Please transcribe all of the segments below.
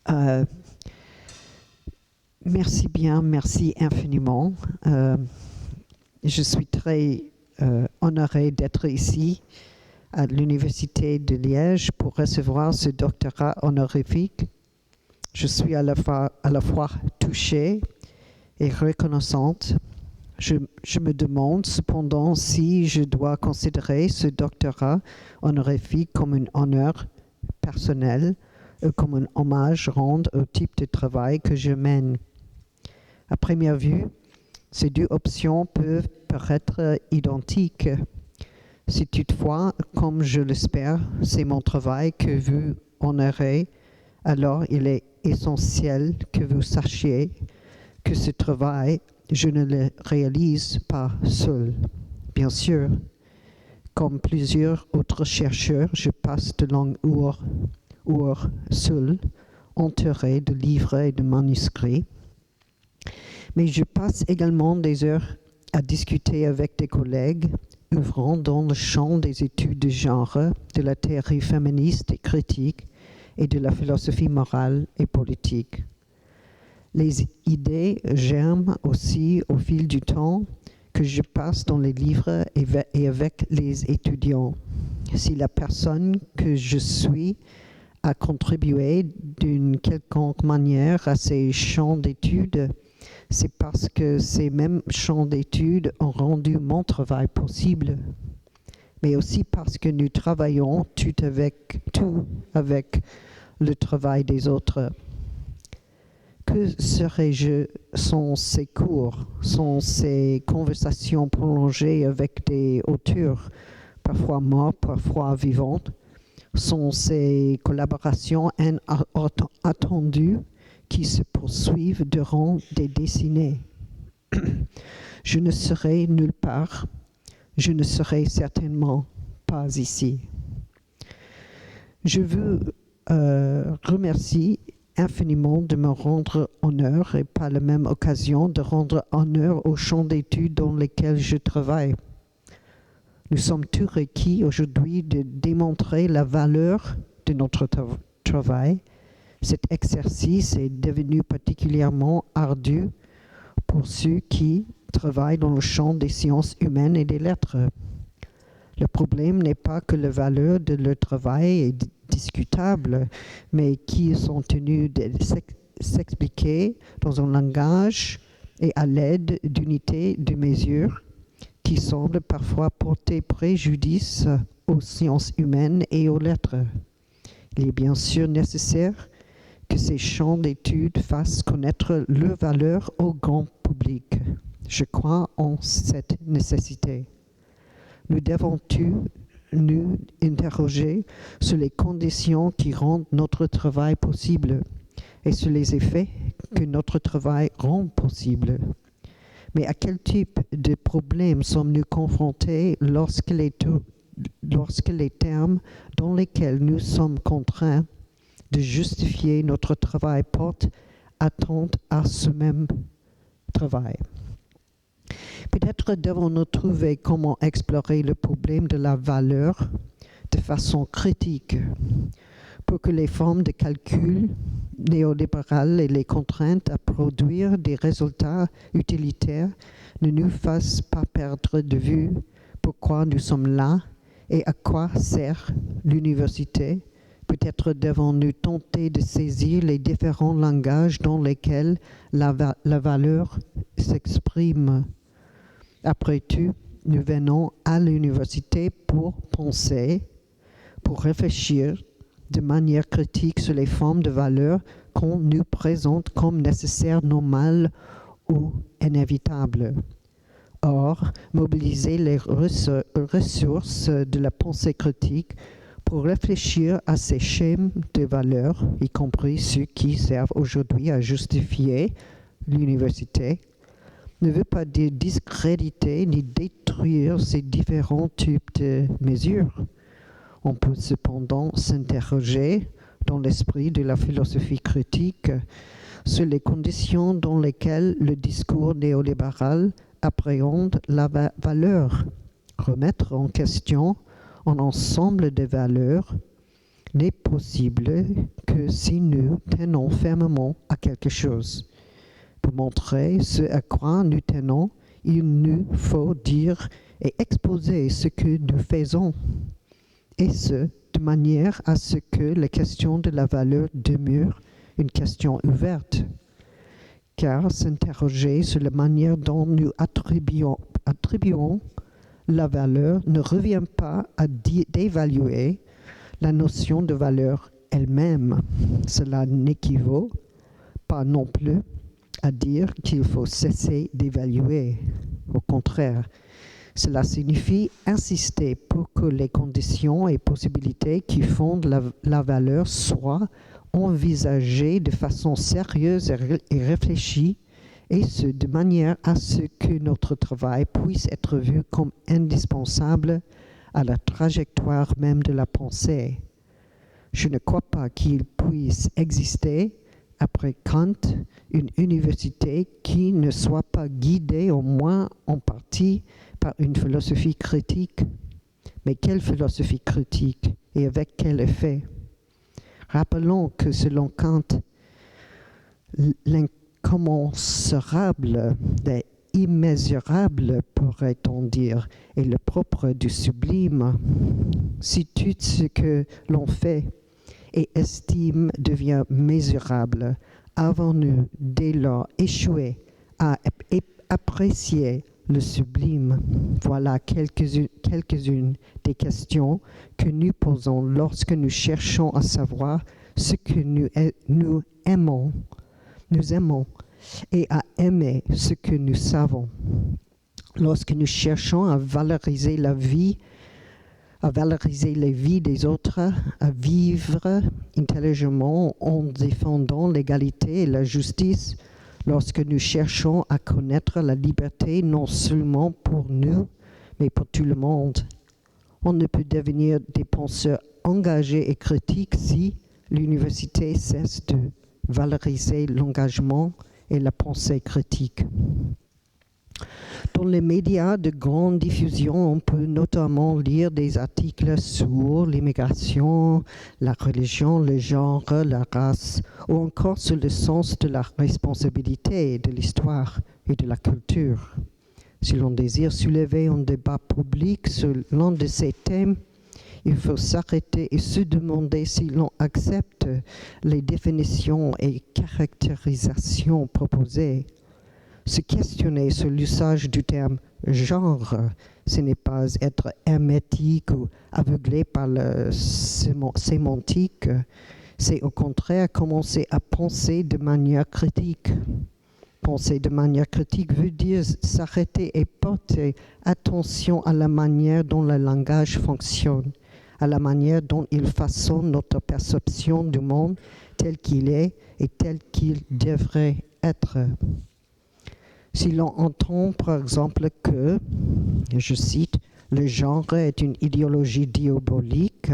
Euh, Merci bien, merci infiniment. Je suis très honorée d'être ici à l'Université de Liège pour recevoir ce doctorat honorifique. Je suis à la fois touchée et reconnaissante. Je me demande cependant si je dois considérer ce doctorat honorifique comme un honneur personnel ou comme un hommage rendu au type de travail que je mène. À première vue, ces deux options peuvent paraître identiques. Si toutefois, comme je l'espère, c'est mon travail que vous honorez, alors il est essentiel que vous sachiez que ce travail, je ne le réalise pas seul. Bien sûr, comme plusieurs autres chercheurs, je passe de longues heures seul, entouré de livres et de manuscrits. Mais je passe également des heures à discuter avec des collègues œuvrant dans le champ des études de genre, de la théorie féministe et critique et de la philosophie morale et politique. Les idées germent aussi au fil du temps que je passe dans les livres et avec les étudiants. Si la personne que je suis a contribué d'une quelconque manière à ces champs d'études, c'est parce que ces mêmes champs d'études ont rendu mon travail possible, mais aussi parce que nous travaillons tout avec le travail des autres. Que serais-je sans ces cours, sans ces conversations prolongées avec des auteurs, parfois morts, parfois vivantes, sans ces collaborations inattendues qui se poursuivent durant des décennies. Je ne serai nulle part, je ne serai certainement pas ici. Je vous remercie infiniment de me rendre honneur et par la même occasion de rendre honneur aux champs d'études dans lesquels je travaille. Nous sommes tous requis aujourd'hui de démontrer la valeur de notre travail. Cet exercice est devenu particulièrement ardu pour ceux qui travaillent dans le champ des sciences humaines et des lettres. Le problème n'est pas que la valeur de leur travail est discutable, mais qu'ils sont tenus de s'expliquer dans un langage et à l'aide d'unités de mesure qui semblent parfois porter préjudice aux sciences humaines et aux lettres. Il est bien sûr nécessaire que ces champs d'études fassent connaître leur valeur au grand public. Je crois en cette nécessité. Nous devons nous interroger sur les conditions qui rendent notre travail possible et sur les effets que notre travail rend possible. Mais à quel type de problèmes sommes-nous confrontés lorsque les termes dans lesquels nous sommes contraints de justifier notre travail portent attente à ce même travail? Peut-être devons-nous trouver comment explorer le problème de la valeur de façon critique pour que les formes de calcul néolibérales et les contraintes à produire des résultats utilitaires ne nous fassent pas perdre de vue pourquoi nous sommes là et à quoi sert l'université. Peut-être devons-nous tenter de saisir les différents langages dans lesquels la valeur s'exprime. Après tout, nous venons à l'université pour penser, pour réfléchir de manière critique sur les formes de valeur qu'on nous présente comme nécessaires, normales ou inévitables. Or, mobiliser les ressources de la pensée critique pour réfléchir à ces schèmes de valeurs, y compris ceux qui servent aujourd'hui à justifier l'université, ne veut pas dire discréditer ni détruire ces différents types de mesures. On peut cependant s'interroger dans l'esprit de la philosophie critique sur les conditions dans lesquelles le discours néolibéral appréhende la valeur, remettre en question un ensemble de valeurs n'est possible que si nous tenons fermement à quelque chose. Pour montrer ce à quoi nous tenons, il nous faut dire et exposer ce que nous faisons, et ce, de manière à ce que la question de la valeur demeure une question ouverte. Car s'interroger sur la manière dont nous attribuons la valeur ne revient pas à d'évaluer la notion de valeur elle-même. Cela n'équivaut pas non plus à dire qu'il faut cesser d'évaluer. Au contraire, cela signifie insister pour que les conditions et possibilités qui fondent la valeur soient envisagées de façon sérieuse et réfléchie, et ce, de manière à ce que notre travail puisse être vu comme indispensable à la trajectoire même de la pensée. Je ne crois pas qu'il puisse exister, après Kant, une université qui ne soit pas guidée au moins en partie par une philosophie critique. Mais quelle philosophie critique et avec quel effet? Rappelons que selon Kant, l'incommensurable, l'immesurable, pourrait-on dire, est le propre du sublime. Si tout ce que l'on fait et estime devient mesurable, avons-nous dès lors échoué à apprécier le sublime? Voilà quelques-unes des questions que nous posons lorsque nous cherchons à savoir ce que nous aimons et à aimer ce que nous savons. Lorsque nous cherchons à valoriser la vie, à valoriser les vies des autres, à vivre intelligemment en défendant l'égalité et la justice, lorsque nous cherchons à connaître la liberté non seulement pour nous, mais pour tout le monde. On ne peut devenir des penseurs engagés et critiques si l'université cesse de valoriser l'engagement et la pensée critique. Dans les médias de grande diffusion, on peut notamment lire des articles sur l'immigration, la religion, le genre, la race, ou encore sur le sens de la responsabilité de l'histoire et de la culture. Si l'on désire soulever un débat public sur l'un de ces thèmes, il faut s'arrêter et se demander si l'on accepte les définitions et caractérisations proposées. Se questionner sur l'usage du terme « genre », ce n'est pas être hermétique ou aveuglé par la sémantique, c'est au contraire commencer à penser de manière critique. Penser de manière critique veut dire s'arrêter et porter attention à la manière dont le langage fonctionne, à la manière dont il façonne notre perception du monde tel qu'il est et tel qu'il devrait être. Si l'on entend par exemple que, je cite, le genre est une idéologie diabolique,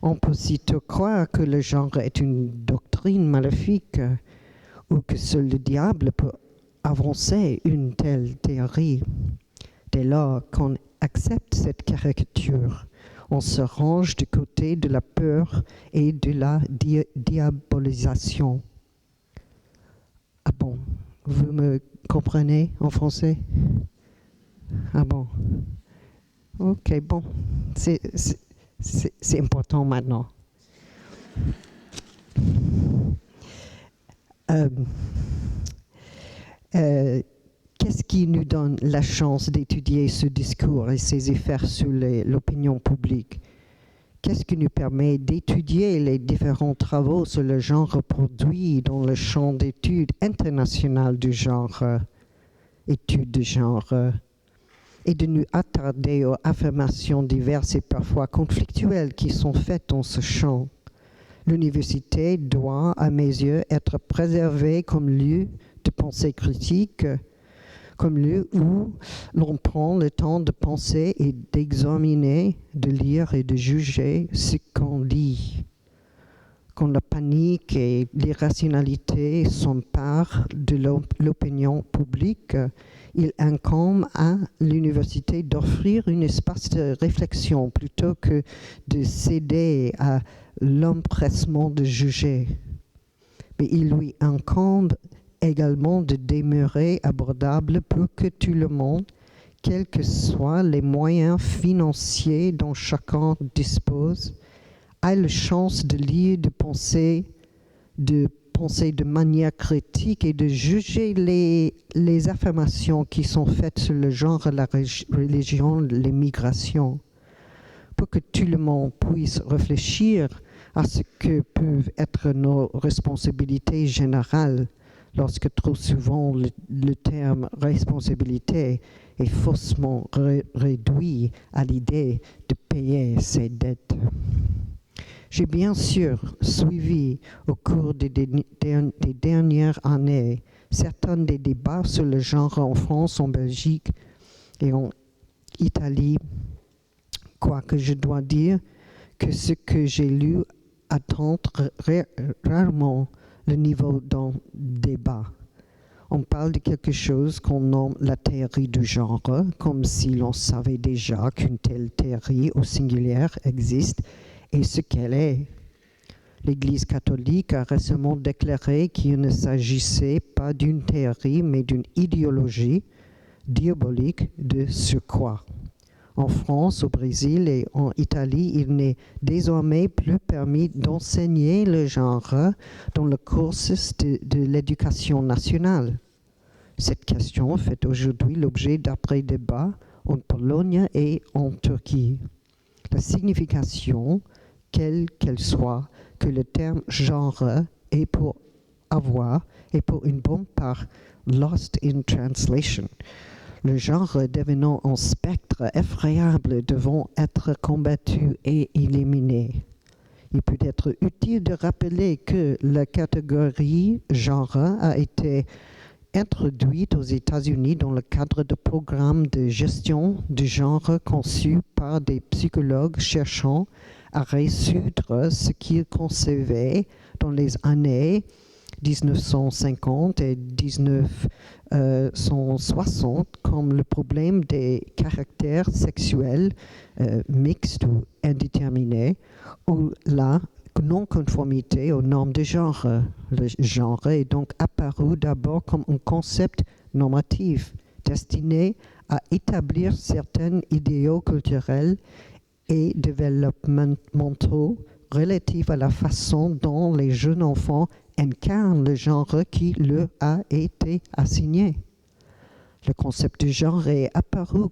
on peut sitôt croire que le genre est une doctrine maléfique ou que seul le diable peut avancer une telle théorie. Dès lors qu'on accepte cette caricature, on se range du côté de la peur et de la diabolisation. Ah bon, vous me comprenez en français? Ah bon. Ok, bon. C'est important maintenant. Qu'est-ce qui nous donne la chance d'étudier ce discours et ses effets sur l'opinion publique? Qu'est-ce qui nous permet d'étudier les différents travaux sur le genre produits dans le champ d'études internationales du genre, études de genre, et de nous attarder aux affirmations diverses et parfois conflictuelles qui sont faites dans ce champ? L'université doit, à mes yeux, être préservée comme lieu de pensée critique, comme lieu où l'on prend le temps de penser et d'examiner, de lire et de juger ce qu'on lit. Quand la panique et l'irrationalité s'emparent de l'opinion publique, il incombe à l'université d'offrir un espace de réflexion plutôt que de céder à l'empressement de juger. Mais il lui incombe également de demeurer abordable pour que tout le monde, quels que soient les moyens financiers dont chacun dispose, ait la chance de lire, de penser de manière critique et de juger les affirmations qui sont faites sur le genre, la religion, les migrations, pour que tout le monde puisse réfléchir à ce que peuvent être nos responsabilités générales, lorsque trop souvent le terme responsabilité est faussement réduit à l'idée de payer ses dettes. J'ai bien sûr suivi au cours des dernières années certains des débats sur le genre en France, en Belgique et en Italie, quoique je dois dire que ce que j'ai lu atteint rarement le niveau d'un débat. On parle de quelque chose qu'on nomme la théorie du genre, comme si l'on savait déjà qu'une telle théorie au singulier existe et ce qu'elle est. L'Église catholique a récemment déclaré qu'il ne s'agissait pas d'une théorie, mais d'une idéologie diabolique de surcroît. En France, au Brésil et en Italie, il n'est désormais plus permis d'enseigner le genre dans le cursus de l'éducation nationale. Cette question fait aujourd'hui l'objet d'après-débats en Pologne et en Turquie. La signification, quelle qu'elle soit, que le terme genre est pour avoir et pour une bonne part lost in translation. Le genre devenant un spectre effrayable devant être combattu et éliminé. Il peut être utile de rappeler que la catégorie genre a été introduite aux États-Unis dans le cadre de programmes de gestion du genre conçus par des psychologues cherchant à résoudre ce qu'ils concevaient dans les années 1950 et 1960 comme le problème des caractères sexuels mixtes ou indéterminés ou la non-conformité aux normes de genre. Le genre est donc apparu d'abord comme un concept normatif destiné à établir certains idéaux culturels et développementaux relatifs à la façon dont les jeunes enfants incarnent le genre qui leur a été assigné. Le concept de genre est apparu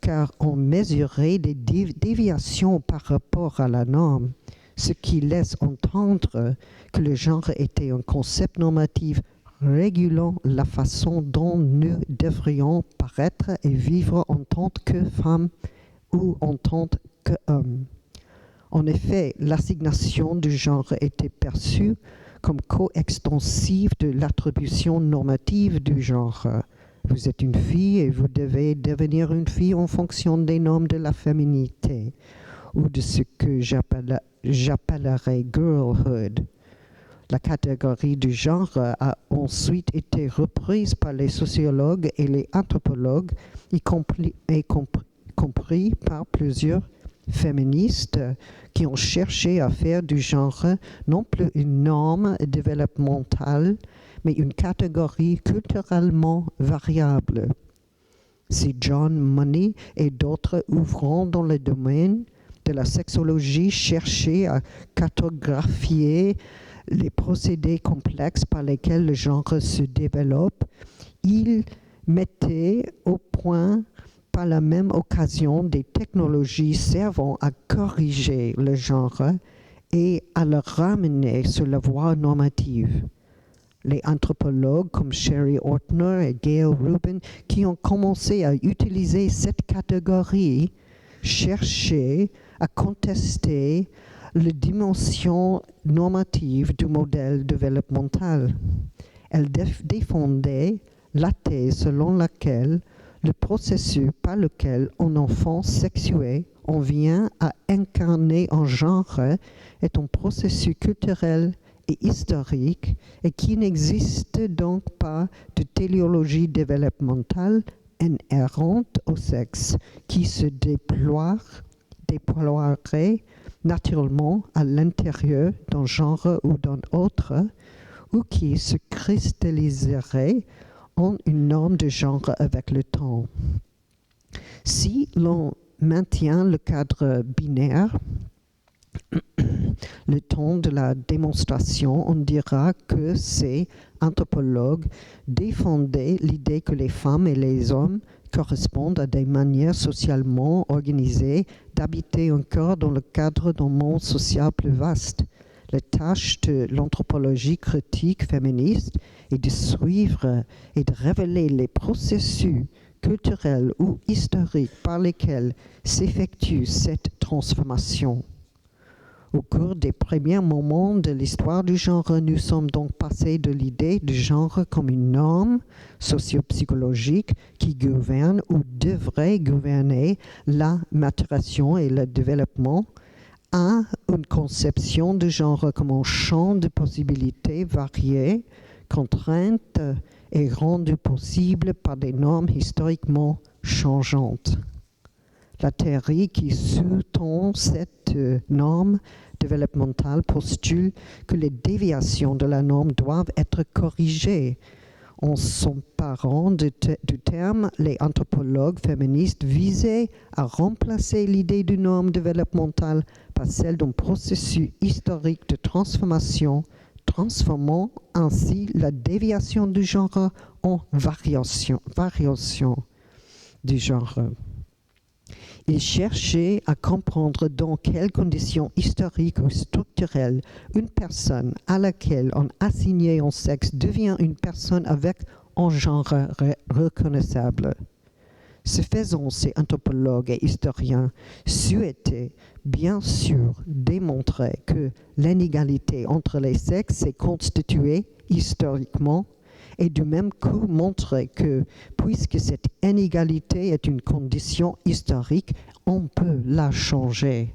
car on mesurait des déviations par rapport à la norme, ce qui laisse entendre que le genre était un concept normatif régulant la façon dont nous devrions paraître et vivre en tant que femmes ou en tant qu'hommes. En effet, l'assignation du genre était perçue comme coextensive de l'attribution normative du genre. Vous êtes une fille et vous devez devenir une fille en fonction des normes de la féminité ou de ce que j'appellerais girlhood. La catégorie du genre a ensuite été reprise par les sociologues et les anthropologues, y compris par plusieurs féministes qui ont cherché à faire du genre non plus une norme développementale, mais une catégorie culturellement variable. Si John Money et d'autres ouvrant dans le domaine de la sexologie cherchaient à cartographier les procédés complexes par lesquels le genre se développe, ils mettaient au point par la même occasion des technologies servant à corriger le genre et à le ramener sur la voie normative. Les anthropologues comme Sherry Ortner et Gail Rubin, qui ont commencé à utiliser cette catégorie, cherchaient à contester la dimension normative du modèle développemental. Elles défendaient la thèse selon laquelle le processus par lequel un enfant sexué en vient à incarner un genre est un processus culturel et historique et qu'il n'existe donc pas de téléologie développementale inhérente au sexe qui se déploierait naturellement à l'intérieur d'un genre ou d'un autre, ou qui se cristalliserait en une norme de genre avec le temps. Si l'on maintient le cadre binaire, le temps de la démonstration, on dira que ces anthropologues défendaient l'idée que les femmes et les hommes correspondent à des manières socialement organisées d'habiter un corps dans le cadre d'un monde social plus vaste. La tâche de l'anthropologie critique féministe est de suivre et de révéler les processus culturels ou historiques par lesquels s'effectue cette transformation. Au cours des premiers moments de l'histoire du genre, nous sommes donc passés de l'idée du genre comme une norme socio-psychologique qui gouverne ou devrait gouverner la maturation et le développement à une conception du genre comme un champ de possibilités variées, contraintes et rendues possibles par des normes historiquement changeantes. La théorie qui sous-tend cette norme développementale postule que les déviations de la norme doivent être corrigées. En s'emparant du terme, les anthropologues féministes visaient à remplacer l'idée d'une norme développementale par celle d'un processus historique de transformation, transformant ainsi la déviation du genre en variation du genre. Ils cherchaient à comprendre dans quelles conditions historiques ou structurelles une personne à laquelle on assignait un sexe devient une personne avec un genre reconnaissable. Ce faisant, ces anthropologues et historiens souhaitaient bien sûr démontrer que l'inégalité entre les sexes s'est constituée historiquement et du même coup montrer que, puisque cette inégalité est une condition historique, on peut la changer.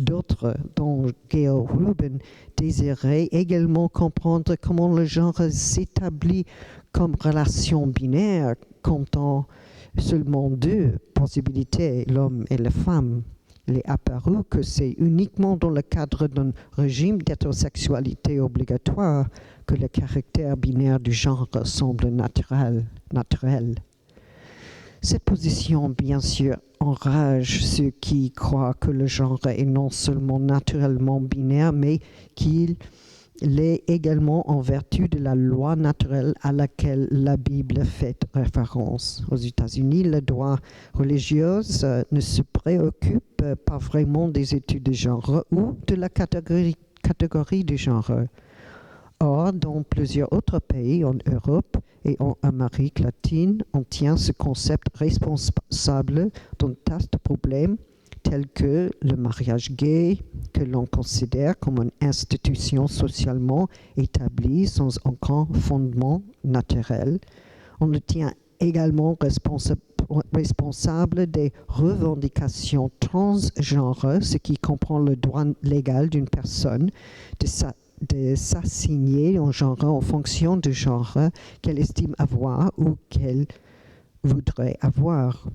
D'autres, dont Gail Rubin, désiraient également comprendre comment le genre s'établit comme relation binaire, comptant seulement deux possibilités, l'homme et la femme. Il est apparu que c'est uniquement dans le cadre d'un régime d'hétérosexualité obligatoire que le caractère binaire du genre semble naturel. Cette position, bien sûr, enrage ceux qui croient que le genre est non seulement naturellement binaire, mais qu'il l'est également en vertu de la loi naturelle à laquelle la Bible fait référence. Aux États-Unis, le droit religieux ne se préoccupe pas vraiment des études de genre ou de la catégorie de genre. Or, dans plusieurs autres pays, en Europe et en Amérique latine, on tient ce concept responsable d'un tas de problèmes tels que le mariage gay, que l'on considère comme une institution socialement établie sans aucun fondement naturel. On le tient également responsable des revendications transgenres, ce qui comprend le droit légal d'une personne de s'assigner un genre en fonction du genre qu'elle estime avoir ou qu'elle voudrait avoir.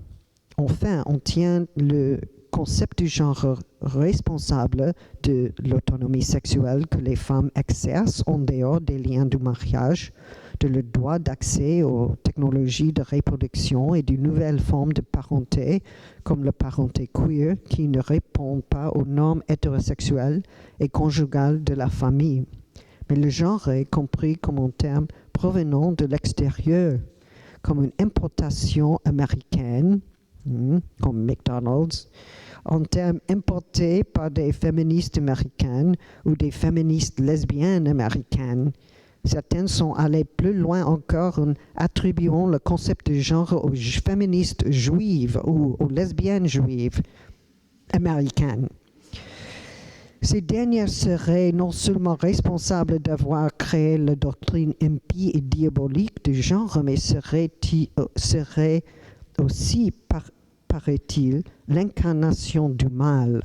Enfin, on tient le concept du genre responsable de l'autonomie sexuelle que les femmes exercent en dehors des liens du mariage, de leur droit d'accès aux technologies de reproduction et d'une nouvelle forme de parenté, comme la parenté queer, qui ne répond pas aux normes hétérosexuelles et conjugales de la famille. Mais le genre est compris comme un terme provenant de l'extérieur, comme une importation américaine, comme McDonald's, en termes importés par des féministes américaines ou des féministes lesbiennes américaines. Certaines sont allées plus loin encore en attribuant le concept de genre aux féministes juives ou aux lesbiennes juives américaines. Ces dernières seraient non seulement responsables d'avoir créé la doctrine impie et diabolique du genre, mais seraient aussi, paraît-il, l'incarnation du mal.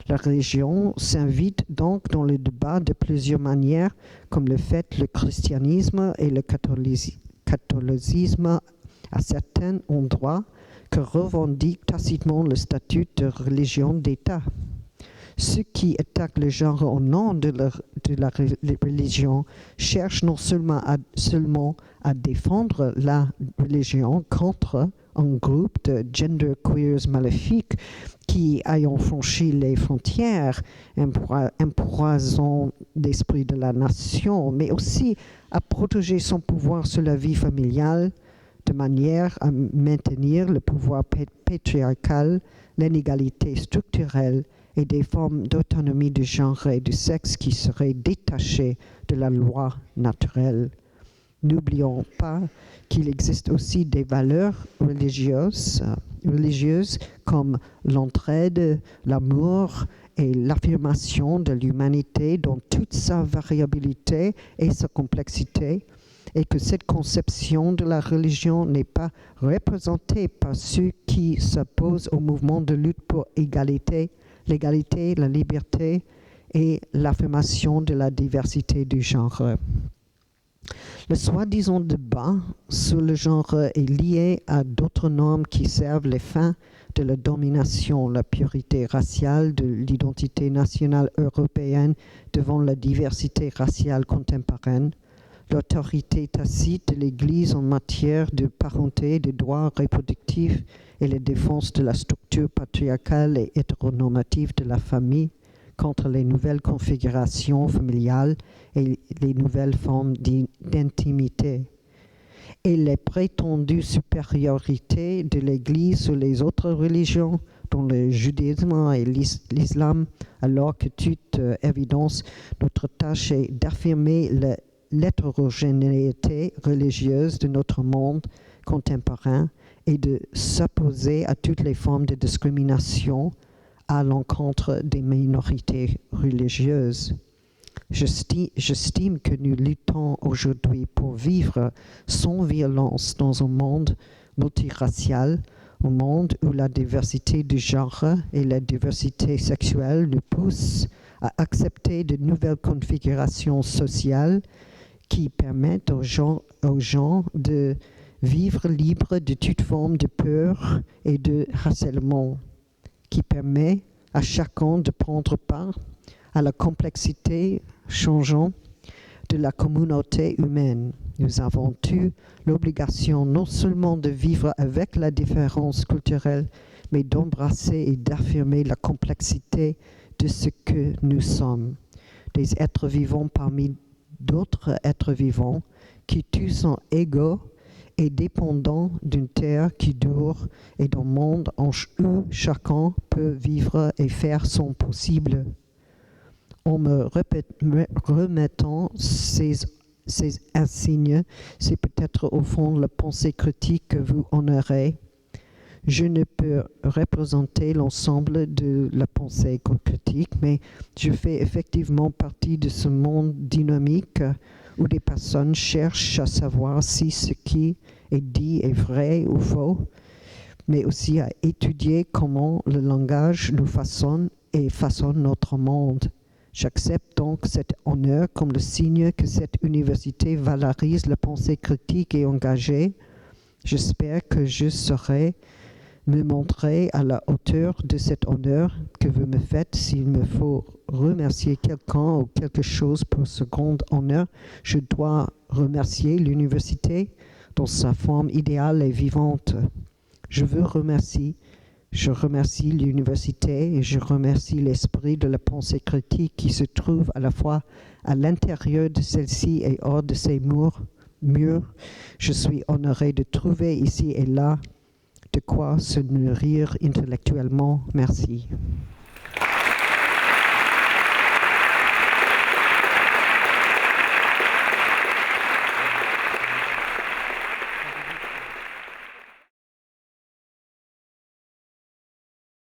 La religion s'invite donc dans le débat de plusieurs manières, comme le fait le christianisme et le catholicisme à certains endroits, que revendiquent tacitement le statut de religion d'État. Ceux qui attaquent le genre au nom de la religion cherchent non seulement à défendre la religion contre un groupe de genderqueers maléfiques qui, ayant franchi les frontières, empoisonnent l'esprit de la nation, mais aussi à protéger son pouvoir sur la vie familiale de manière à maintenir le pouvoir patriarcal, l'inégalité structurelle et des formes d'autonomie de genre et de sexe qui seraient détachées de la loi naturelle. N'oublions pas qu'il existe aussi des valeurs religieuses comme l'entraide, l'amour et l'affirmation de l'humanité dans toute sa variabilité et sa complexité, et que cette conception de la religion n'est pas représentée par ceux qui s'opposent au mouvement de lutte pour l'égalité, la liberté et l'affirmation de la diversité du genre. Le soi-disant débat sur le genre est lié à d'autres normes qui servent les fins de la domination, la purité raciale de l'identité nationale européenne devant la diversité raciale contemporaine, l'autorité tacite de l'Église en matière de parenté, de droits reproductifs et la défense de la structure patriarcale et hétéronormative de la famille contre les nouvelles configurations familiales et les nouvelles formes d'intimité, et les prétendues supériorités de l'Église sur les autres religions, dont le judaïsme et l'islam, alors que toute évidence, notre tâche est d'affirmer l'hétérogénéité religieuse de notre monde contemporain et de s'opposer à toutes les formes de discrimination à l'encontre des minorités religieuses. J'estime que nous luttons aujourd'hui pour vivre sans violence dans un monde multiracial, un monde où la diversité de genre et la diversité sexuelle nous poussent à accepter de nouvelles configurations sociales qui permettent aux gens de vivre libres de toute forme de peur et de harcèlement, qui permet à chacun de prendre part à la complexité changeante de la communauté humaine. Nous avons eu l'obligation non seulement de vivre avec la différence culturelle, mais d'embrasser et d'affirmer la complexité de ce que nous sommes. Des êtres vivants parmi d'autres êtres vivants qui tous sont égaux et dépendants d'une terre qui dure et d'un monde où chacun peut vivre et faire son possible. En me remettant ces insignes, c'est peut-être au fond la pensée critique que vous en aurez. Je ne peux représenter l'ensemble de la pensée critique, mais je fais effectivement partie de ce monde dynamique où des personnes cherchent à savoir si ce qui est dit est vrai ou faux, mais aussi à étudier comment le langage nous façonne et façonne notre monde. J'accepte donc cet honneur comme le signe que cette université valorise la pensée critique et engagée. J'espère que je saurai me montrer à la hauteur de cet honneur que vous me faites. S'il me faut remercier quelqu'un ou quelque chose pour ce grand honneur, je dois remercier l'université dans sa forme idéale et vivante. Je remercie l'université et je remercie l'esprit de la pensée critique qui se trouve à la fois à l'intérieur de celle-ci et hors de ses murs. Je suis honoré de trouver ici et là de quoi se nourrir intellectuellement. Merci.